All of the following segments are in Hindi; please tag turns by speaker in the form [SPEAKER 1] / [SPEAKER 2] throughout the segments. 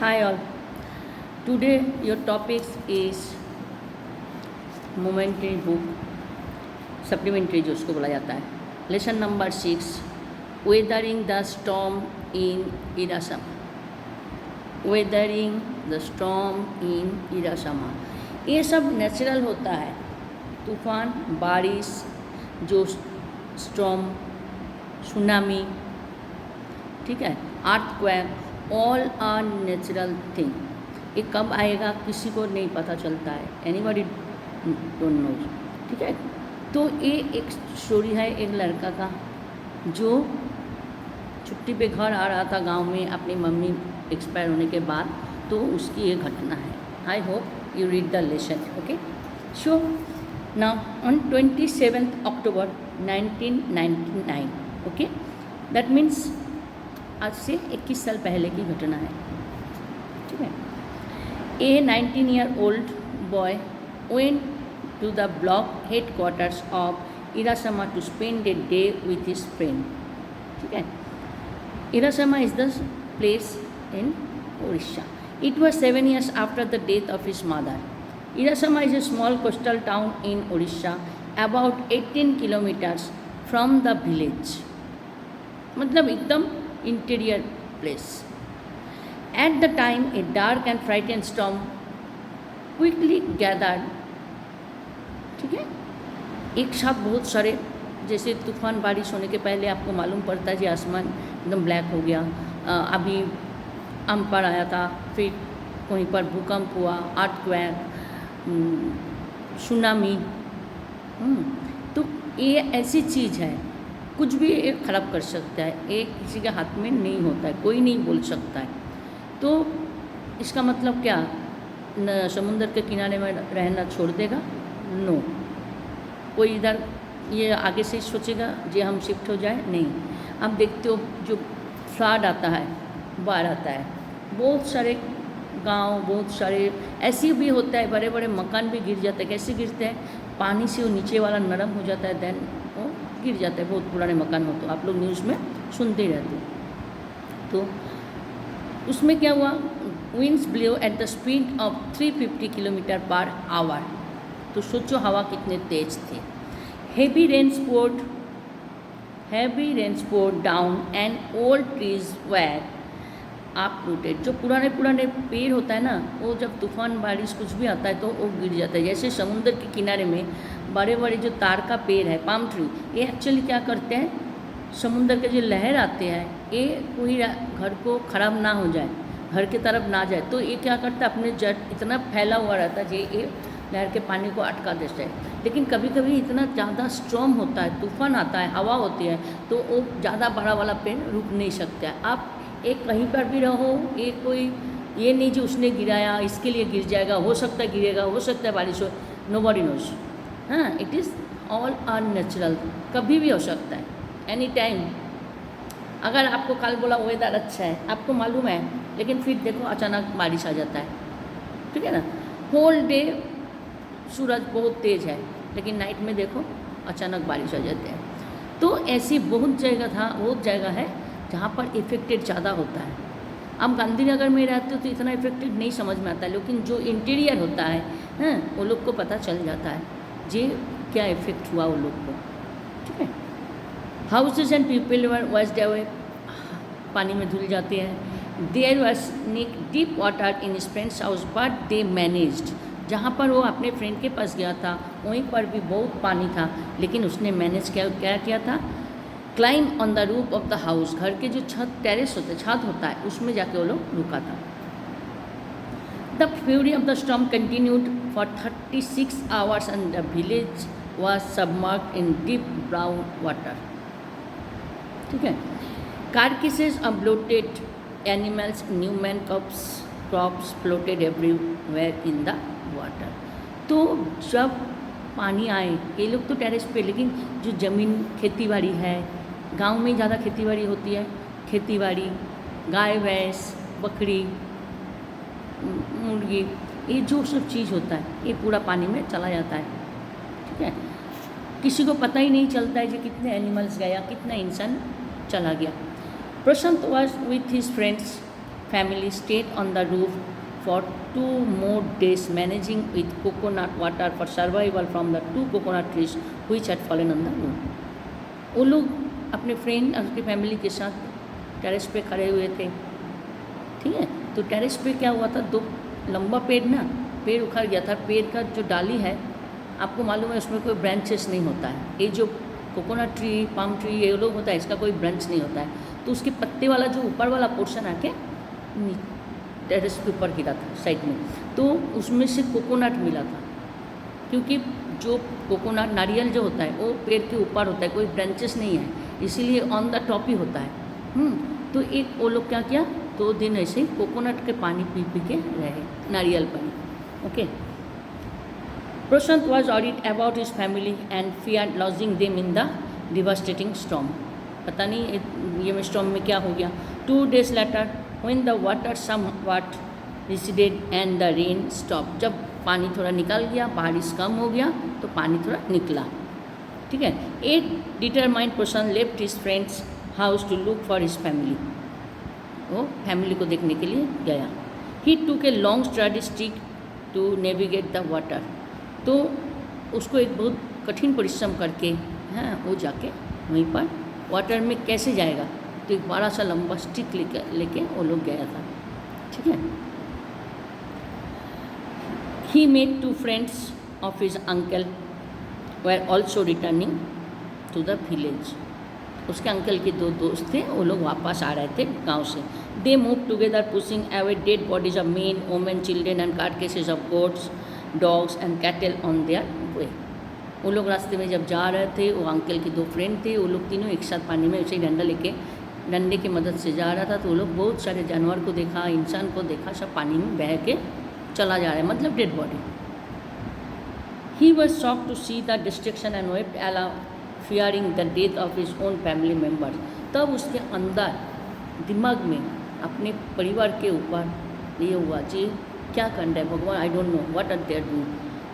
[SPEAKER 1] Hi all. Today your topic is momentary book supplementary जो उसको बोला जाता है. Lesson number 6 Weathering the storm in Irasama. Weathering the storm in Irasama. ये सब नेचुरल होता है. तूफान, बारिश, जो स्टॉर्म, सुनामी, ठीक है, earthquake, all are natural thing. ये कब आएगा किसी को नहीं पता चलता है. Anybody don't know. ठीक है. तो ये एक स्टोरी है एक लड़का का जो छुट्टी पे घर आ रहा था गांव में अपनी मम्मी एक्सपायर होने के बाद. तो उसकी ये घटना है. I hope you read the lesson. Okay. So now on 27th October 1999. Okay. That means आज से 21 साल पहले की घटना है. ठीक है. A 19-year-old boy went to the block headquarters of Erasama to spend a day with his friend. ठीक है. Erasama is the place in Orissa. It was 7 years after the death of his mother. Irasama is a small coastal town in Odisha, about 18 kilometers from the village. मतलब एकदम interior place. At the time, a dark and frightened storm quickly gathered. ठीक है. एक साथ बहुत सारे, जैसे तूफान बारिश होने के पहले आपको मालूम पड़ता है कि आसमान एकदम ब्लैक हो गया. अभी अम्पार आया था, फिर कहीं पर भूकंप हुआ, अर्थक्वेक, सुनामी. तो ये ऐसी चीज़ है, कुछ भी एक ख़राब कर सकता है. एक किसी के हाथ में नहीं होता है, कोई नहीं बोल सकता है. तो इसका मतलब क्या, न समुंदर के किनारे में रहना छोड़ देगा? नो. कोई इधर ये आगे से सोचेगा जी हम शिफ्ट हो जाए? नहीं. आप देखते हो जो फ्लड आता है, बाढ़ आता है, बहुत सारे गांव, बहुत सारे ऐसे भी होता है, बड़े बड़े मकान भी गिर जाते हैं. कैसे गिरते हैं? पानी से वो नीचे वाला नरम हो जाता है, देन वो गिर जाता है. बहुत पुराने मकान हो तो आप लोग न्यूज़ में सुनते ही रहते. तो उसमें क्या हुआ, winds blow at the speed of 350 kilometre per hour. तो सोचो हवा कितने तेज थे. Heavy rain poured down and old trees were uprooted. जो पुराने पेड़ होता है ना, वो जब तूफान बारिश कुछ भी आता है तो वो गिर जाता है. जैसे समुद्र के किनारे में बड़े बड़े जो तार का पेड़ है, पाम ट्री, ये एक्चुअली क्या करते हैं, समुद्र के जो लहर आते हैं, ये कोई घर को ख़राब ना हो जाए, घर की तरफ ना जाए, तो ये क्या करता है, अपने जड़ इतना फैला हुआ रहता है कि ये लहर के पानी को अटका देता है. लेकिन कभी कभी इतना ज़्यादा स्ट्रॉम होता है, तूफान आता है, हवा होती है, तो वो ज़्यादा बड़ा वाला पेड़ रुक नहीं सकता है. आप एक कहीं पर भी रहो, एक कोई ये नहीं जो उसने गिराया इसके लिए गिर जाएगा, हो सकता है गिरेगा, हो सकता है बारिश हो, नोबडी नोज. हाँ, it is all are natural. कभी भी हो सकता है, एनी टाइम. अगर आपको कल बोला वेदर अच्छा है, आपको मालूम है, लेकिन फिर देखो अचानक बारिश आ जाता है. ठीक है ना. होल डे सूरज बहुत तेज़ है, लेकिन नाइट में देखो अचानक बारिश आ जाती है. तो ऐसी बहुत जगह है जहाँ पर इफेक्टेड ज़्यादा होता है. आप गांधीनगर में रहते हो तो इतना इफेक्टेड नहीं समझ में आता है, लेकिन जो इंटीरियर होता है वो लोग को पता चल जाता है जे क्या इफेक्ट हुआ वो लोग को. ठीक है. Houses and people were washed away, पानी में धुल जाते हैं. There was deep water in his friends house but they managed. जहाँ पर वो अपने फ्रेंड के पास गया था वहीं पर भी बहुत पानी था, लेकिन उसने मैनेज क्या किया था, climb on the roof of the house. घर के जो टेरेस होते, छत होता है, उसमें जाके वो लोग रुका था. The fury of the storm continued for 36 hours and the village was submerged in deep brown water. ठीक है. Carcasses of bloated animals, human corpses floated everywhere in the water. तो जब पानी आए, ये लोग तो टेरेस पे, लेकिन जो ज़मीन खेतीबाड़ी है, गांव में ज़्यादा खेतीबाड़ी होती है, खेतीबाड़ी, गाय भैंस, बकरी, मुर्गी, ये जो सब चीज़ होता है ये पूरा पानी में चला जाता है. ठीक है. किसी को पता ही नहीं चलता है कि कितने एनिमल्स गया, कितना इंसान चला गया. Prashant was with his family stayed on the roof for 2 more days, managing with coconut water for survival from the 2 coconut trees which had fallen on the roof. वो लोग अपने फ्रेंड और उसकी फैमिली के साथ टेरेस पे खड़े हुए थे, ठीक है। तो टेरेस पे क्या हुआ था, 2 लंबा पेड़ उखड़ गया था। पेड़ का जो डाली है, आपको मालूम है उसमें कोई ब्रांचेस नहीं होता है। ये जो कोकोनट ट्री, पाम ट्री, ये लोग होता है, इसका कोई ब्रांच नहीं होता है। तो उसके पत्ते वाला जो ऊपर वाला पोर्शन आके टेरेस के ऊपर गिरा था साइड में, तो उसमें से कोकोनट मिला था। क्योंकि जो कोकोनट नारियल जो होता है वो पेड़ के ऊपर होता है, कोई ब्रांचेस नहीं है, इसीलिए ऑन द टॉप ही होता है। तो एक वो लोग क्या किया, 2 दिन ऐसे ही कोकोनट के पानी पी के रहे, नारियल पानी। Okay. Prashant was worried about his family and fear losing them in the devastating storm. पता नहीं ये स्टॉर्म में क्या हो गया। 2 days later when the water somewhat receded and the rain stopped, जब पानी थोड़ा निकल गया, बारिश कम हो गया तो पानी थोड़ा निकला, ठीक है। 8 determined person left his friend's house to look for his family, वो फैमिली को देखने के लिए गया। He took a long sturdy stick to navigate the water, तो उसको एक बहुत कठिन परिश्रम करके वो जाके वहीं पर वाटर में कैसे जाएगा, तो एक बड़ा सा लंबा स्टिक लेके वो लोग गया था, ठीक है। He met 2 friends of his uncle were also returning to the village. उसके अंकल के 2 दोस्त थे, वो लोग वापस आ रहे थे गांव से। They moved together pushing away dead bodies of men, women, children and carcasses of goats, dogs and cattle on their way. वो लोग रास्ते में जब जा रहे थे, वो अंकल के 2 फ्रेंड थे, वो लोग तीनों एक साथ पानी में उसे डंडे की मदद से जा रहा था। तो वो लोग बहुत सारे जानवर को देखा, इंसान को देखा, सब पानी में बह के चला जा रहा है, मतलब dead body. He was shocked to see the destruction and wept aloud fearing the death of his own family members. तब उसके अंदर दिमाग में अपने परिवार के ऊपर ये हुआ जी क्या करना है भगवान, I don't know what are there doing.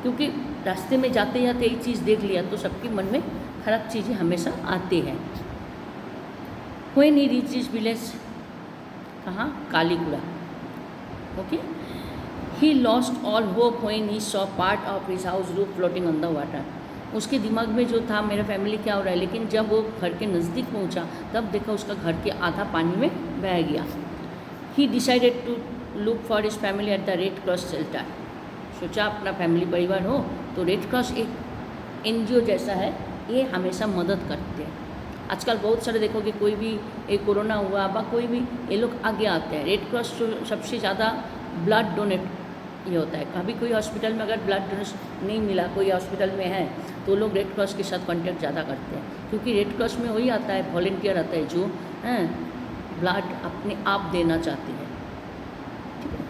[SPEAKER 1] क्योंकि रास्ते में जाते जाते एक चीज़ देख लिया तो सबके मन में खराब चीज़ें हमेशा आती हैं। When he reach this village, कहाँ, Kalikuda, okay. He lost all hope when he saw part of his house roof floating on the water. उसके दिमाग में जो था मेरा फैमिली क्या हो रहा है, लेकिन जब वो घर के नज़दीक पहुंचा तब देखा उसका घर के आधा पानी में बह गया। He decided to look for his family at the Red Cross shelter. सोचा अपना फैमिली परिवार हो तो रेड क्रॉस एक NGO जैसा है, ये हमेशा मदद करते हैं। आजकल बहुत सारे देखोगे कोई भी एक कोरोना हुआ बा कोई भी, ये लोग आगे आते हैं। रेड क्रॉस सबसे ज़्यादा ब्लड डोनेट ये होता है। कभी कोई हॉस्पिटल में अगर ब्लड डोनेशन नहीं मिला, कोई हॉस्पिटल में है, तो लोग रेड क्रॉस के साथ कॉन्टैक्ट ज़्यादा करते हैं। क्योंकि रेड क्रॉस में वही आता है, वॉलंटियर आता है जो ब्लड अपने आप देना चाहते हैं, ठीक है।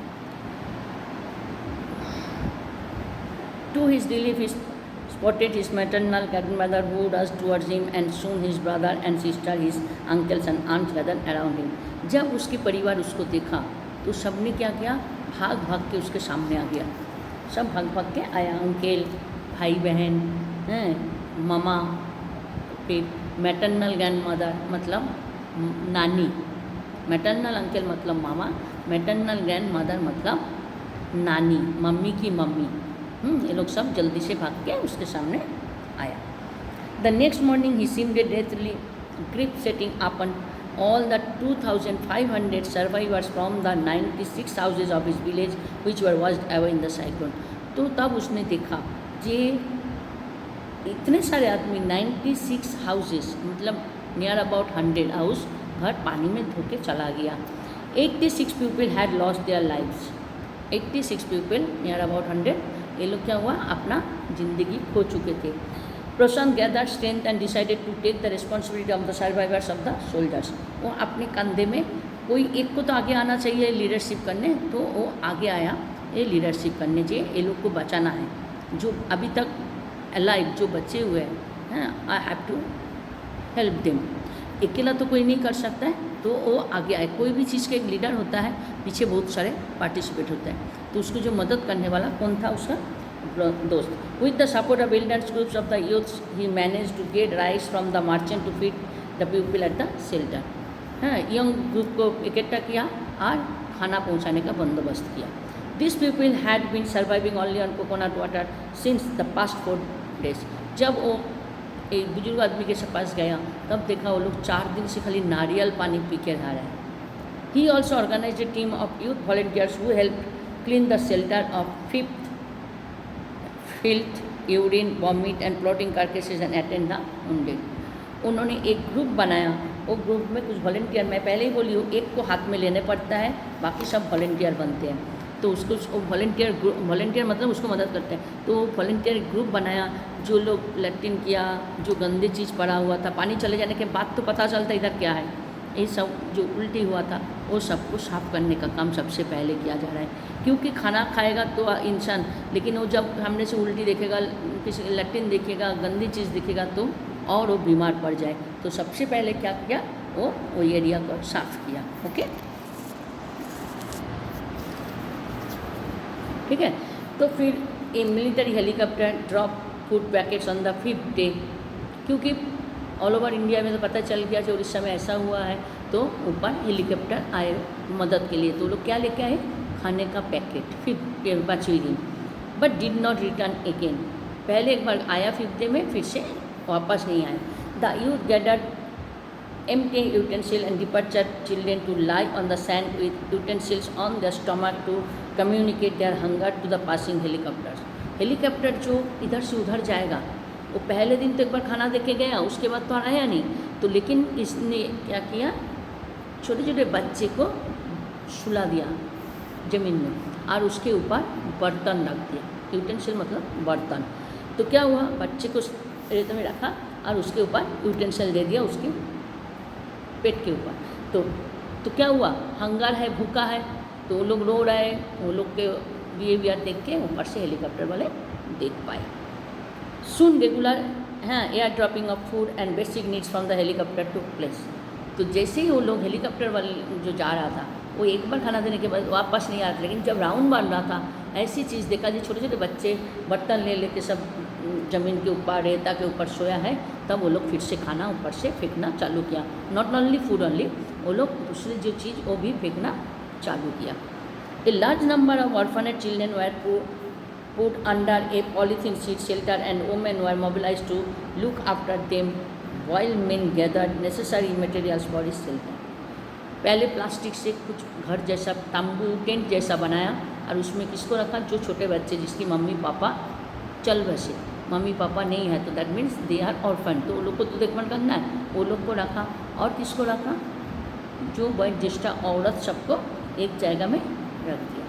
[SPEAKER 1] To his relief his spotted his maternal grandmother who rushed towards him and soon his brother and sister, his uncles and aunts gathered around him. जब उसके परिवार उसको देखा तो सबने क्या किया, भाग भाग के उसके सामने आ गया। सब भाग भाग के आया, अंकल, भाई बहन, मामा, फिर मैटरनल ग्रैंडमदर मतलब नानी, मैटरनल अंकल मतलब मामा, मैटरनल ग्रैंडमदर मतलब नानी, मम्मी की मम्मी। ये लोग सब जल्दी से भाग के उसके सामने आया। The next morning he seemed deathly grip setting upon all the 2,500 survivors from the 96 houses of his village which were washed away in the cyclone. तो तब उसने देखा जे इतने सारे आदमी 96 हाउसेस मतलब नियर अबाउट 100 हाउस घर पानी में धो के चला गया। 86 people had lost their lives. 86 people near about 100, ये लोग क्या हुआ, अपना ज़िंदगी खो चुके थे। Prashant gather strength and decided to take the responsibility of the survivors of the soldiers. वो अपने कंधे में कोई एक को तो आगे आना चाहिए लीडरशिप करने, तो वो आगे आया ये लीडरशिप करने चाहिए, ये लोग को बचाना है जो अभी तक अलाइव जो बचे हुए हैं। I have to help them. अकेला तो कोई नहीं कर सकता है, तो वो आगे आए। कोई भी चीज़ का एक लीडर होता है, पीछे बहुत सारे पार्टिसिपेट होते हैं, तो उसको जो मदद करने वाला कौन था, उसका दोस्त। With the support of wilders groups of the youths he manage to get rice from the merchant to feed the people at the shelter. Young group को इकट्ठा किया और खाना पहुंचाने का बंदोबस्त किया। This people had been surviving only on coconut water since the past 4 days। जब वो एक बुजुर्ग आदमी के पास गया तब देखा वो लोग 4 दिन से खाली नारियल पानी पी के रह रहे हैं। He also organize a team of youth volunteers who help clean the shelter of filth, urine, vomit and floating carcasses and attend the wounded. उन्होंने एक ग्रुप बनाया, वो ग्रुप में कुछ वॉलंटियर, मैं पहले ही बोली हूँ, एक को हाथ में लेने पड़ता है, बाकी सब वॉलंटियर बनते हैं। तो उसको वॉलंटियर मतलब उसको मदद करते हैं। तो वॉलंटियर ग्रुप बनाया, जो लोग लैट्रिन किया, जो गंदी चीज़ पड़ा हुआ था, पानी चले जाने के बाद तो पता चलता इधर क्या है, ये सब जो उल्टी हुआ था वो सबको साफ करने का काम सबसे पहले किया जा रहा है। क्योंकि खाना खाएगा तो इंसान, लेकिन वो जब सामने से उल्टी देखेगा, किसी लैट्रिन देखेगा, गंदी चीज़ दिखेगा तो और वो बीमार पड़ जाए। तो सबसे पहले क्या किया, वो एरिया को साफ किया। ओके, ठीक है। तो फिर a military helicopter drop food packets on the 5th day। क्योंकि ऑल ओवर इंडिया में तो पता चल गया कि उड़ीसा में ऐसा हुआ है, तो ऊपर हेलीकॉप्टर आए मदद के लिए। तो लोग क्या लेके आए, खाने का पैकेट। फिर 5वें दिन, but did not return again. पहले एक बार आया 5th day में, फिर से वापस नहीं आया। The youth gathered empty utensil and departed children to lie on the sand with utensils on their stomach to communicate their hunger to the passing helicopters। Helicopter जो इधर से उधर जाएगा, वो पहले दिन तो एक बार खाना दे के गया, उसके बाद तो आया नहीं। तो लेकिन इसने क्या किया, छोटे छोटे बच्चे को सुला दिया ज़मीन में और उसके ऊपर बर्तन रख दिया। यूटेंसिल मतलब बर्तन। तो क्या हुआ, बच्चे को रेत में रखा और उसके ऊपर यूटेंसिल दे दिया उसके पेट के ऊपर। तो क्या हुआ, हंगर है, भूखा है, तो वो लोग रो रहे हैं। वो लोग के बिहेवियर देख के ऊपर से हेलीकॉप्टर वाले देख पाए। Soon regular air dropping of food and basic needs from the helicopter took place. तो जैसे ही वो लोग हेलीकॉप्टर वाले जो जा रहा था, वो एक बार खाना देने के बाद वापस नहीं आ रहा था, लेकिन जब राउंड बन रहा था ऐसी चीज़ देखा जी, छोटे छोटे बच्चे बर्तन ले लेके सब ज़मीन के ऊपर, रेता के ऊपर सोया है, तब वो लोग फिर से खाना ऊपर से फेंकना चालू किया। नॉट ओनली फूड ओनली, वो लोग दूसरी जो चीज़ वो भी फेंकना चालू किया। A large number of orphanage children were put under a polythene sheet shelter and women were mobilized to look after them while men gathered necessary materials for his shelter। पहले प्लास्टिक से कुछ घर जैसा तंबू टेंट जैसा बनाया और उसमें किसको रखा, जो छोटे बच्चे जिसकी मम्मी पापा चल बसे, मम्मी पापा नहीं है, तो that means they are orphan, तो वो लोग को तो देखभाल करना है, वो लोग को रखा। और किसको रखा, जो वयोज्येष्ठ औरत सबको एक जगह में रख दिया।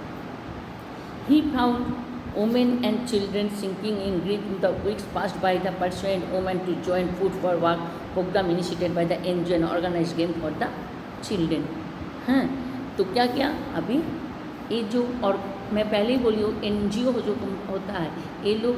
[SPEAKER 1] He found women and children sinking in grief in the weeks passed by the persuaded women to join food for work program initiated by the NGO and organized game for the children। हाँ, तो क्या क्या अभी ये जो, और मैं पहले ही बोली हूँ, NGO जो होता है ये लोग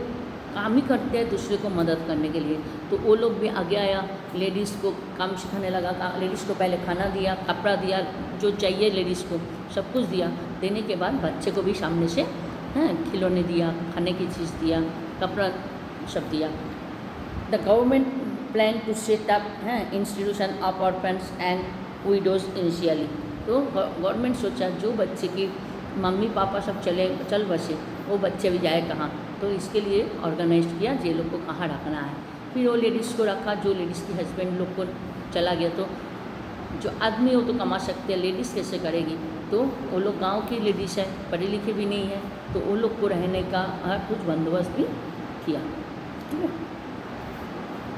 [SPEAKER 1] काम ही करते हैं दूसरे को मदद करने के लिए। तो वो लोग भी आगे आया, लेडीज़ को काम सिखाने लगा, लेडीज़ को पहले खाना दिया, कपड़ा दिया, जो चाहिए लेडीज़ को सब कुछ दिया। देने के बाद बच्चे को भी सामने से खिलौने दिया, खाने की चीज़ दिया, कपड़ा सब दिया। The government plan to set up institution of orphans and widows initially. तो गवर्नमेंट सोचा जो बच्चे की मम्मी पापा सब चल बसे, वो बच्चे भी जाए कहाँ, तो इसके लिए ऑर्गेनाइज किया जे लोग को कहाँ रखना है। फिर वो लेडीज़ को रखा, जो लेडीज़ की हस्बैंड लोग को चला गया, तो जो आदमी हो तो कमा सकते हैं, लेडीज़ कैसे करेगी। तो वो लोग गांव की लेडीज़ है, पढ़े लिखे भी नहीं है, तो वो लोग को रहने का हर कुछ बंदोबस्त भी किया।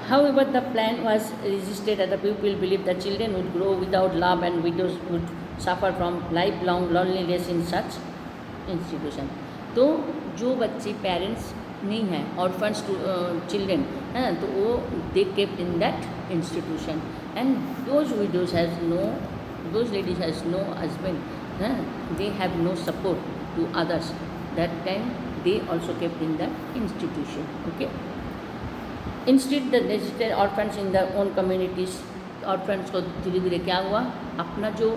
[SPEAKER 1] However, the plan was resisted as the people believed the children would grow without love and widows would suffer from lifelong loneliness in such institution। तो जो बच्चे पेरेंट्स नहीं हैं, ऑर्फन्स चिल्ड्रेन हैं, तो वो they kept in that institution and those widows has no, those ladies has no husband, they have no support to others, that time they also kept in that institution। Okay, instead the registered orphans in their own communities। orphans को धीरे धीरे क्या हुआ, अपना जो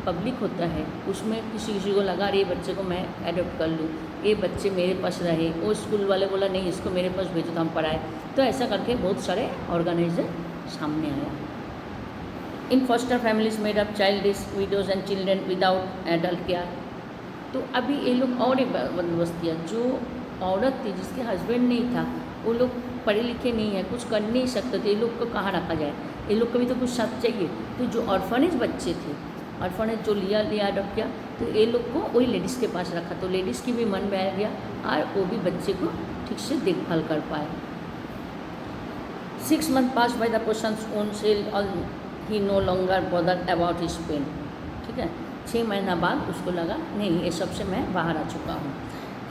[SPEAKER 1] पब्लिक होता है उसमें किसी किसी को लगा ये बच्चे को मैं एडॉप्ट कर लूँ, ये बच्चे मेरे पास रहे, वो स्कूल वाले बोला नहीं इसको मेरे पास भेजो तो हम पढ़ाए। तो ऐसा करके बहुत सारे ऑर्गेनाइजर सामने आया। In foster families made up childish widows and children without adult care. तो अभी ये लोग और एक बंदोबस्त किया, जो औरत थी जिसके हस्बैंड नहीं था, वो लोग पढ़े लिखे नहीं है, कुछ कर नहीं सकते थे, ये लोग को कहाँ रखा जाए, ये लोग को भी तो कुछ साथ चाहिए। तो जो ऑर्फनेज बच्चे थे, ऑर्फनेज जो लिया अडॉप्ट किया, तो ये लोग को वही लेडीज़ के पास रखा, तो लेडीज़ की भी मन बह गया और वो भी बच्चे को ठीक से देखभाल कर पाए। 6 months passed by the person's own cell और he no longer bothered about his pain। ठीक है, 6 महीना बाद उसको लगा नहीं, ये सब से मैं बाहर आ चुका हूँ।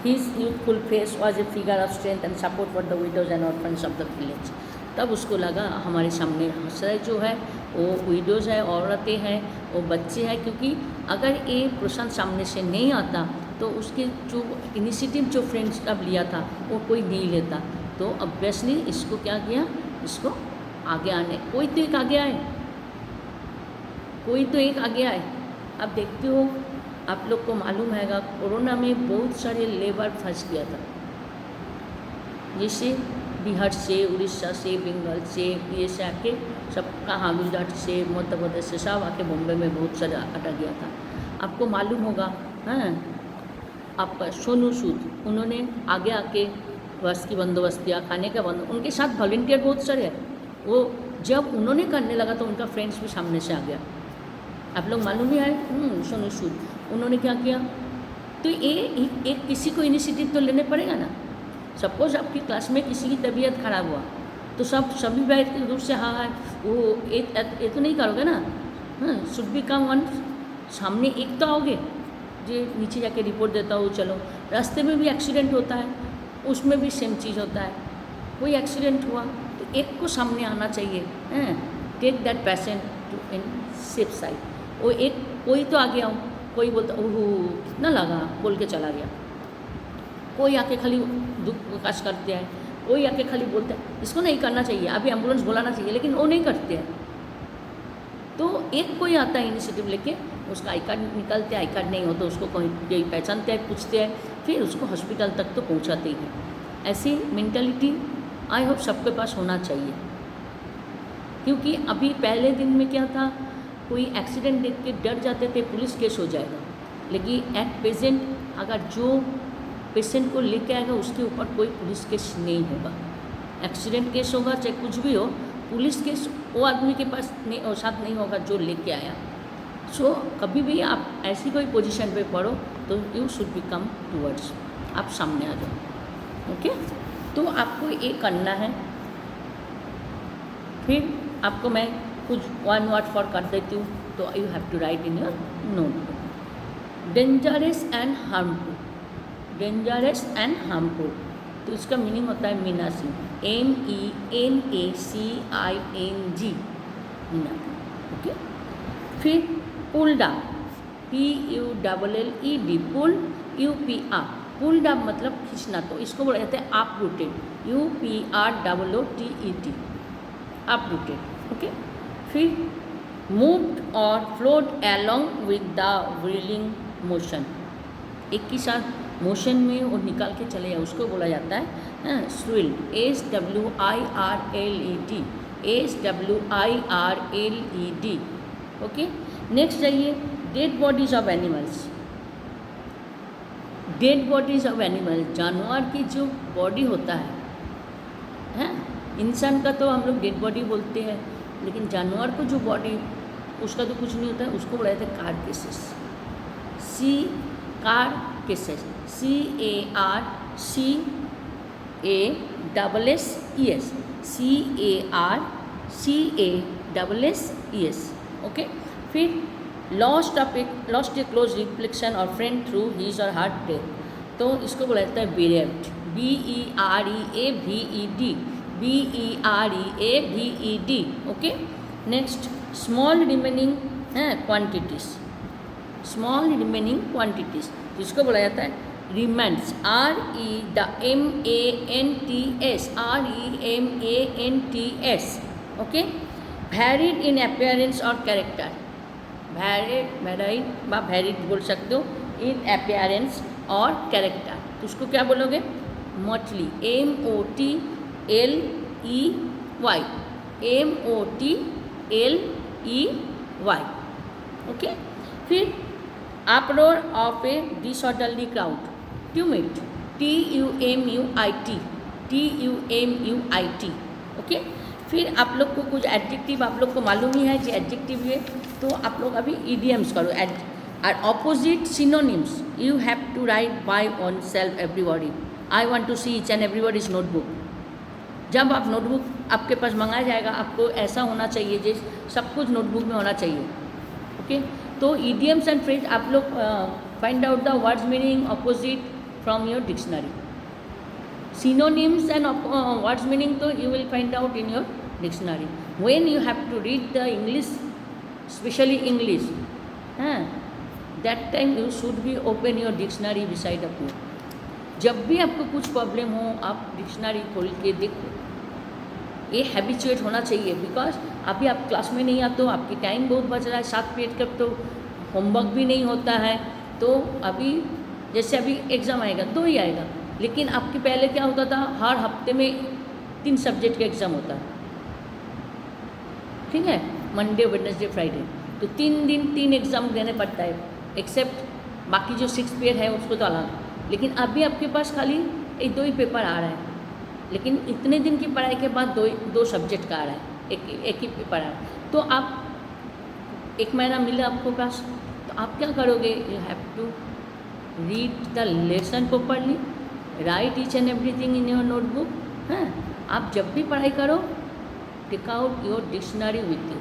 [SPEAKER 1] His youthful face was a figure of strength and support for the widows and orphans of the village। तब उसको लगा हमारे सामने आश्रय जो है वो विडोज़ है, औरतें हैं, वो बच्चे हैं, क्योंकि अगर ये प्रशांत सामने से नहीं आता तो उसके जो इनिशिएटिव जो फ्रेंड्स अब लिया था वो कोई नहीं लेता। तो ऑब्वियसली इसको क्या किया, इसको आगे आने, कोई तो एक आगे आए, कोई तो एक आगे आए। अब देखते हो, आप लोग को मालूम हैगा कोरोना में बहुत सारे लेबर फंस गया था, जैसे बिहार से, उड़ीसा से, बंगाल से, ये से आके सब कहाँ, गुजरात से, मध्य प्रदेश से सब आके बॉम्बे में बहुत सारा अटक गया था। आपको मालूम होगा, हाँ, आपका सोनू सूद, उन्होंने आगे आके बस की बंदोबस्त किया, खाने का उनके साथ वॉलंटियर बहुत सारे हैं। वो जब उन्होंने करने लगा तो उनका फ्रेंड्स भी सामने से आ गया। आप लोग मालूम ही है, सोनू सूद, उन्होंने क्या किया। तो ये एक किसी को इनिशिएटिव तो लेने पड़ेगा ना। सपोज आपकी क्लास में किसी की तबीयत खराब हुआ तो सभी बैठ के दूर से हाँ वो ये तो नहीं करोगे ना, शुड बी कम वन, सामने एक तो आओगे जो नीचे जाके रिपोर्ट देता हो। चलो, रास्ते में भी एक्सीडेंट होता है, उसमें भी सेम चीज़ होता है, कोई एक्सीडेंट हुआ तो एक को सामने आना चाहिए, take that patient to in safe side. वो एक कोई तो आगे आओ, कोई बोलता ओहो कितना लगा बोल के चला गया, कोई आके खाली दुख प्रकाश करते हैं, कोई आके खाली बोलते हैं इसको नहीं करना चाहिए, अभी एम्बुलेंस बुलाना चाहिए, लेकिन वो नहीं करते हैं। तो एक कोई आता है इनिशिएटिव लेके, उसका आई कार्ड निकालते हैं, आई कार्ड नहीं हो तो उसको कोई पहचानते हैं, पूछते हैं, फिर उसको हॉस्पिटल तक तो पहुंचाते ही हैं। ऐसी मेंटालिटी आई होप सबके पास होना चाहिए, क्योंकि अभी पहले दिन में क्या था, कोई एक्सीडेंट देख के डर जाते थे पुलिस केस हो जाएगा, लेकिन एट प्रेजेंट अगर जो पेशेंट को लेके आएगा उसके ऊपर कोई पुलिस केस नहीं होगा। एक्सीडेंट केस होगा चाहे कुछ भी हो, पुलिस केस वो आदमी के पास नहीं और साथ नहीं होगा जो लेके आया। सो कभी भी आप ऐसी कोई पोजीशन पे पढ़ो तो you should B come towards, आप सामने आ जाओ। ओके, तो आपको ये करना है। फिर आपको मैं कुछ वन वर्ड फॉर कर देती हूँ, तो you have to write in your notebook. Dangerous and harmful, dangerous and harmful, तो इसका मीनिंग होता है मीनासिंग, MENACING, मीना। ओके, फिर पुल डाउन, PULLED, पुल, UPR, पुल डाउन मतलब खींचना, तो इसको बोला जाता है up rooted, UPROOTED, up rooted. Okay, फिर मूव्ड और float along with the wheeling motion, एक ही साथ मोशन में वो निकाल के चले जाए, उसको बोला जाता है स्विल्ड, SWIRLED। ओके, नेक्स्ट जाइए, dead bodies of animals. Dead bodies of animal, जानवर की जो बॉडी होता है, इंसान का तो हम लोग डेड बॉडी बोलते हैं, लेकिन जानवर को जो बॉडी उसका तो कुछ नहीं होता है, उसको बोला जाता है कार्केसेस, कार्केसेस, CARCASSES। ओके, फिर लॉस्ट ए क्लोज रिफ्लेक्शन और फ्रेंड थ्रू हिज और हर डेथ, तो इसको बोला जाता है बेरेव्ड, BEREAVED। Okay, next small remaining quantities, small remaining quantities, जिसको बोला जाता है रिमेंट्स, REMANTS। ओके, वैरिड इन अपीयरेंस और कैरेक्टर, वैरिड बोल सकते हो, इन अपीयरेंस और कैरेक्टर, तो उसको क्या बोलोगे, मोटली, MOTLEY, EY. Okay. फिर uproar of a disorderly crowd. Tumult. TUMUIT. TUMUIT. Okay. फिर आप लोग को कुछ एडजेक्टिव आप लोग को मालूम ही है कि एडजेक्टिव ये, तो आप लोग अभी ईडियम्स करो. और opposite synonyms you have to write by own self everybody. I want to see each and everybody's notebook. जब आप नोटबुक आपके पास मंगाया जाएगा, आपको ऐसा होना चाहिए जैसे सब कुछ नोटबुक में होना चाहिए. ओके. तो ईडियम्स एंड फ्रेज आप लोग find out the words meaning opposite from your dictionary. Synonyms and words meaning तो you will find out in your dictionary. When you have to read the English, specially English, that time you should be open your dictionary beside a book. जब भी आपको कुछ प्रॉब्लम हो, आप डिक्शनरी खोल के देखो. ये हैबिचुएट होना चाहिए, बिकॉज अभी आप क्लास में नहीं आते हो, आपकी टाइम बहुत बच रहा है. 7 पीरियड का तो होमवर्क भी नहीं होता है. तो अभी जैसे अभी एग्ज़ाम आएगा 2 ही आएगा, लेकिन आपके पहले क्या होता था, हर हफ्ते में 3 सब्जेक्ट का एग्ज़ाम होता है. ठीक है, मंडे वेडनेसडे फ्राइडे, तो 3 दिन 3 एग्ज़ाम देने पड़ता है. एक्सेप्ट बाकी जो 6 पीरियड है उसको तो अलग. लेकिन अभी आपके पास खाली 2 ही पेपर आ रहा है. लेकिन इतने दिन की पढ़ाई के बाद 2 सब्जेक्ट का आ रहा है, एक ही पेपर आ रहा है. तो आप 1 महीना मिला आपको पास, तो आप क्या करोगे? You have to read the lesson properly, write each and everything in your notebook. हाँ, आप जब भी पढ़ाई करो, take out your dictionary with you.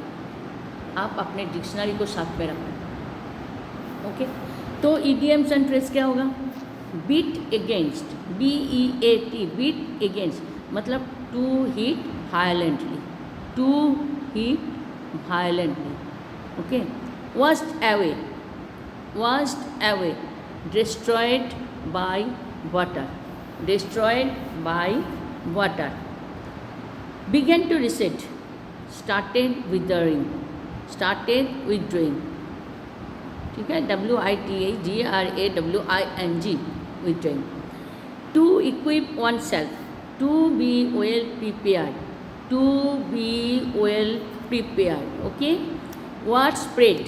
[SPEAKER 1] आप अपने डिक्शनरी को साथ में रखो. ओके. तो ईडियम्स एंड फ्रेज क्या होगा? Beat against, BEAT, beat against मतलब to hit violently, to hit violently. Okay. Washed away, washed away, destroyed by water, destroyed by water. Began to recede, started withering, started withdrawing. ठीक है, WITHGRAWING, withdrawing. To equip oneself, to be well prepared, to be well prepared. Okay. Word spread,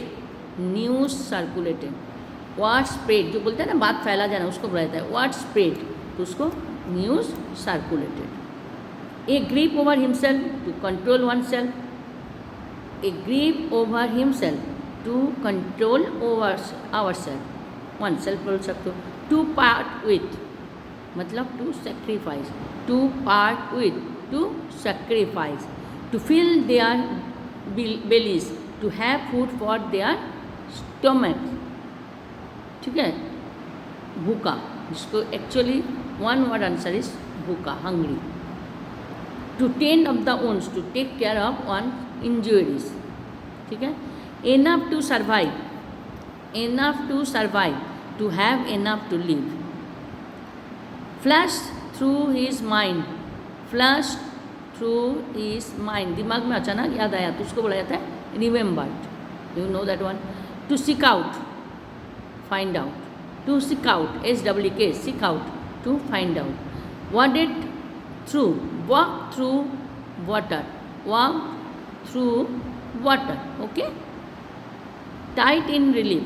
[SPEAKER 1] news circulated. Word spread जो बोलते हैं ना, बात फैला जाना, उसको बोला जाता है वर्ड स्प्रेड, तो उसको news circulated. A grip over himself, to control oneself. A grip over himself, to control over our self, oneself बोल सकते हो. टू पार्ट विथ मतलब to sacrifice, to part with, to sacrifice. To fill their bellies, to have food for their stomach. ठीक है, भूखा, जिसको actually one word answer is भूखा, hungry. To tend of the ones, to take care of one injuries. ठीक है. Enough to survive, enough to survive, to have enough to live. Flash through his mind, flash through his mind, दिमाग में अचानक याद आया तो उसको बोला जाता है remembered. You know that one. To seek out, find out. To seek out, SEEK, seek out, to find out. Waded through, walk through water, walk through water. Okay. Tight in relief,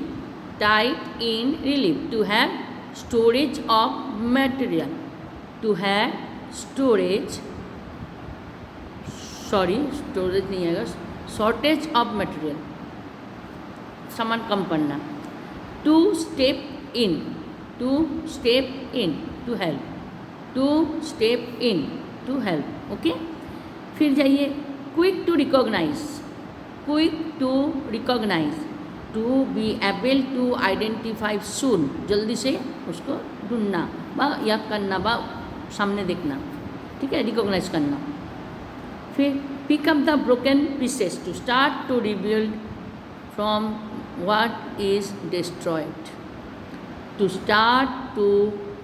[SPEAKER 1] tight in relief, to have storage of material, to have storage, storage नहीं आएगा, shortage of material, सामान कम पड़ना. To step in, to step in, to help, to step in, to help. Okay. फिर जाइए, quick to recognize, quick to recognize, to be able to identify soon, जल्दी से उसको ढूंढना बा या करना बा सामने देखना. ठीक है, रिकॉग्नाइज करना. फिर pick up the broken pieces, to start to rebuild from what is destroyed, to start to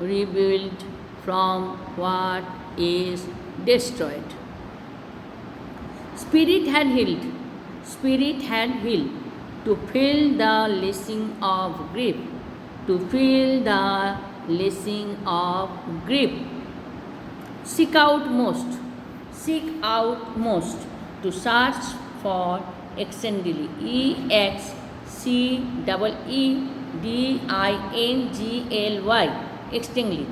[SPEAKER 1] rebuild from what is destroyed. Spirit had healed, spirit had healed, to feel the lashing of grief, to feel the lashing of grief. Seek out most, seek out most, to search for exceedingly, exceedingly, exceedingly.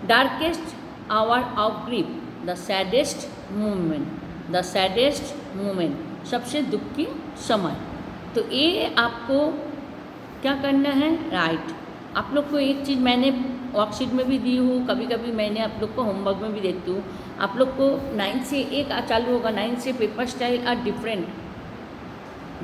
[SPEAKER 1] Darkest hour of grief, the saddest moment, the saddest moment, सबसे दुख की समय। तो ये आपको क्या करना है, राइट। आप लोग को एक चीज़ मैंने वर्कशीट में भी दी हूँ, कभी कभी मैंने आप लोग को होमवर्क में भी देखती हूँ। आप लोग को 9 से एक चालू होगा, 9 से paper style are different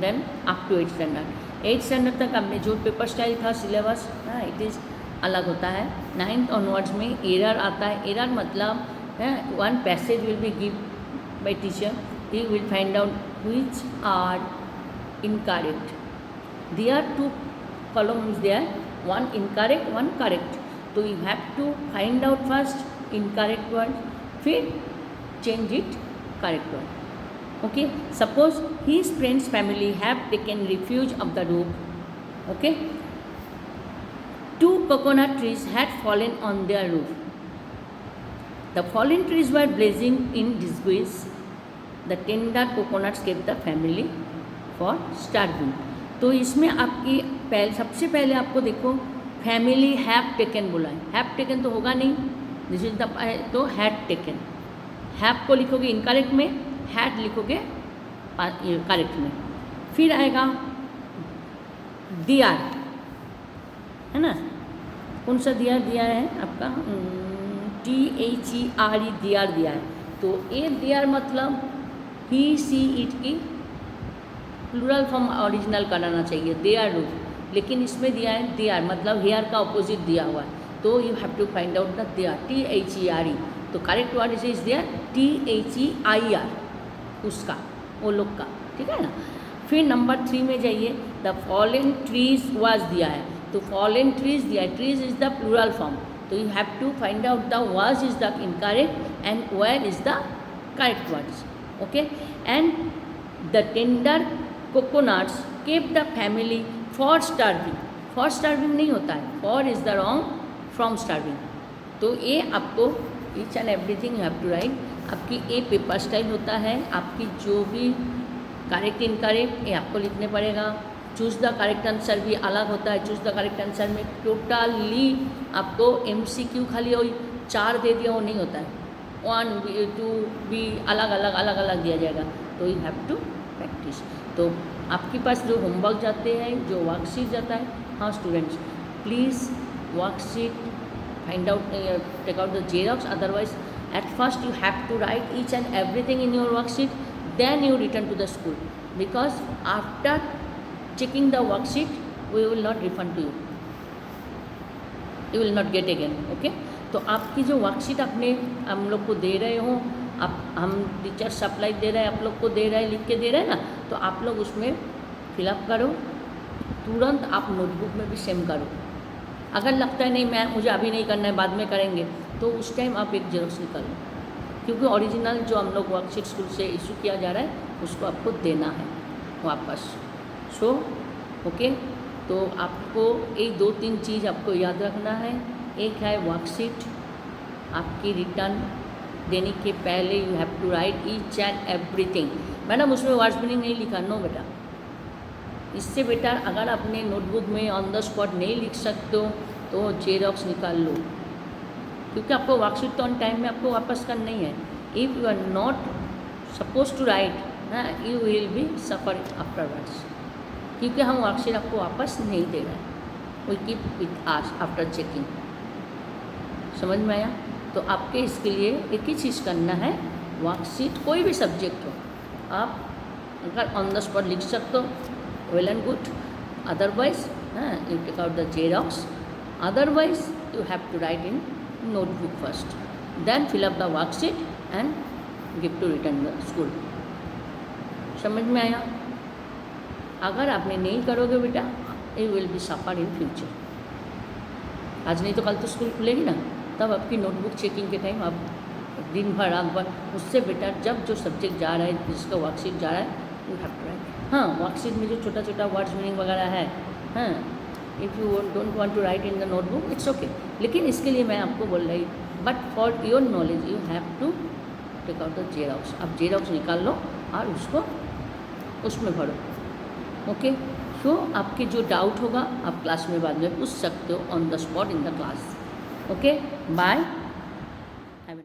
[SPEAKER 1] then up to 8 standard. 8 standard तक हमने जो पेपर स्टाइल था सिलेबस, हाँ, इट इज़ अलग होता है। 9th ऑनवर्ड्स में एरर आता है। एरर मतलब one passage will be give by teacher, he will find out which are incorrect. There 2 columns there, one incorrect, one correct. So you have to find out first incorrect word, फिर change it correct word. Okay, suppose his friend's family have taken refuge of the roof. Okay, 2 coconut trees had fallen on their roof. The fallen trees were blazing in disgrace. The tender coconuts kept the family for starving. तो इसमें आपकी सबसे पहले आपको देखो फैमिली हैव टेकन बोला है। हैव टेकन तो होगा नहीं, दिस इज द, तो हैड टेकन। हैव को लिखोगे इनकरेक्ट में, हैड लिखोगे करेक्ट में। फिर आएगा दियार, है ना, कौन सा दियार दिया है आपका, THERE दियार दिया है। तो ये दियार मतलब ही सी इट की प्लूरल फॉर्म ओरिजिनल कराना चाहिए, देयर रूफ, लेकिन इसमें दिया है देयर मतलब हेयर का ऑपोजिट दिया हुआ है। तो you have to find out the there, THERE। तो correct word is their THEIR, उसका, वो लोग का, ठीक है ना। फिर नंबर 3 में जाइए, द फॉलन ट्रीज वाज दिया है। तो फॉलन ट्रीज दिया है, trees is the plural form. तो you have to find out the was is the incorrect and where is the correct words. Okay, and the tender coconuts kept the family for starving. For starving नहीं होता है, for is the wrong from starving. तो ये आपको each and everything you have to write. आपकी ए पेपर स्टाइल होता है, आपकी जो भी करेक्ट इनकरेक्ट ये आपको लिखने पड़ेगा। चूज़ द करेक्ट आंसर भी अलग होता है। चूज़ द करेक्ट आंसर में टोटली आपको MCQ खाली वही 4 दे दिया वो नहीं होता है, 1 2 भी अलग अलग दिया जाएगा। तो यू हैव टू प्रैक्टिस। तो आपके पास जो होमवर्क जाते हैं, जो वर्कशीट जाता है, हाँ students please worksheet find out, take out the xerox. Otherwise at first you have to write each and everything in your worksheet, then you return to the school, because after checking the worksheet we will not refund to you, you will not get again. Okay, तो आपकी जो वर्कशीट आपने हम लोग को दे रहे हो, आप हम टीचर सप्लाई दे रहे हैं, आप लोग को दे रहे हैं, लिख के दे रहे हैं ना, तो आप लोग उसमें फिलअप करो, तुरंत आप नोटबुक में भी सेम करो। अगर लगता है नहीं मैं मुझे अभी नहीं करना है बाद में करेंगे, तो उस टाइम आप एक जेरॉक्स निकालो, क्योंकि ओरिजिनल जो हम लोग वर्कशीट स्कूल से इशू किया जा रहा है उसको आपको देना है वापस। सो ओके, तो आपको एक 2-3 चीज़ आपको याद रखना है। एक है वर्कशीट आपकी रिटर्न देने के पहले you have to write each and everything. Madam उसमें वर्ड्स मीनिंग नहीं लिखा, नो बेटा, इससे बेटा अगर अपने नोटबुक में ऑन द स्पॉट नहीं लिख सकते हो तो जेरॉक्स निकाल लो, क्योंकि आपको वर्कशीट तो ऑन टाइम में आपको वापस करना ही है। If you are not suppose to write ना, you will be suffer afterwards, क्योंकि हम वर्कशीट आपको वापस नहीं दे रहे हैं, we keep with us after checking. समझ में आया? तो आपके इसके लिए एक ही चीज़ करना है, वर्कशीट कोई भी सब्जेक्ट हो आप अगर ऑन द स्पॉट लिख सकते हो well and good, otherwise you take out the xerox, otherwise you have to write in notebook first, then fill up the worksheet and give to return the school. समझ में आया? अगर आपने नहीं करोगे बेटा you will be suffer in future. आज नहीं तो कल तो स्कूल खुलेगी ना, तब आपकी नोटबुक चेकिंग के टाइम आप दिन भर रात भर, उससे बेटर जब जो सब्जेक्ट जा रहा है जिसका वर्कशीट जा रहा है यू हैव टू राइट। हाँ, वर्कशीट में जो छोटा छोटा वर्ड्स मीनिंग वगैरह है, हाँ, if you don't want to write in the notebook it's okay, लेकिन इसके लिए मैं आपको बोल रही, but for your knowledge you have to take out the xerox. आप जेरॉक्स निकाल लो और उसको उसमें भरो। ओके, सो आपके जो डाउट होगा आप क्लास में बाद में पूछ सकते हो on the spot in the class. Okay, bye.